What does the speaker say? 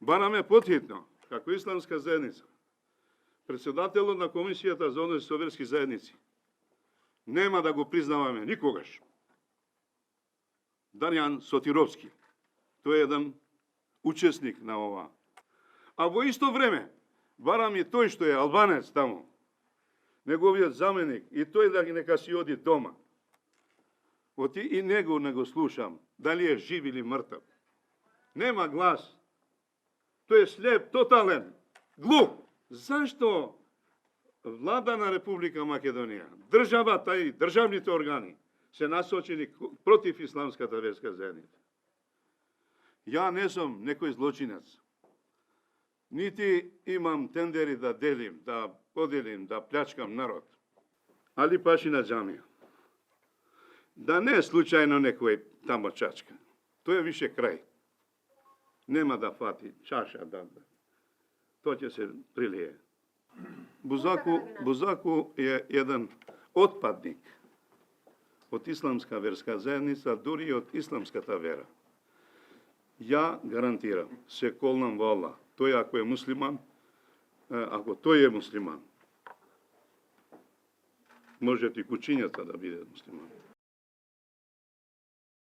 Бараме потхитно, како исламска заедница, председателот на Комисијата за односи со верски заедници, нема да го признаваме никогаш Дарјан Сотировски. Тој е еден учесник на ова. А во исто време, барам и тој што е албанец таму, неговиот заменик, и тој да нека си оди дома. Оти и него не го слушам, дали е жив или мртв. Нема глас. Тој е слеп, тотален, глуп. Зашто влада на Република Македонија, државата и државните органи се насочени против исламската верска заедница? Ја не сум некој злочинец. Нити имам тендери да делим, да поделим, да плячкам народ. Али паши на џамија. Да не е случајно некој тамо чачка. Тој е више крај. Нема да фати чаша, тоа ќе се прилие. Бузаку е еден отпадник од исламска верска заедница, дури и од исламската вера. Ја гарантирам, се колнам во Аллах, тој ако е муслиман, ако тој е муслиман, може и кучињата да биде муслиман.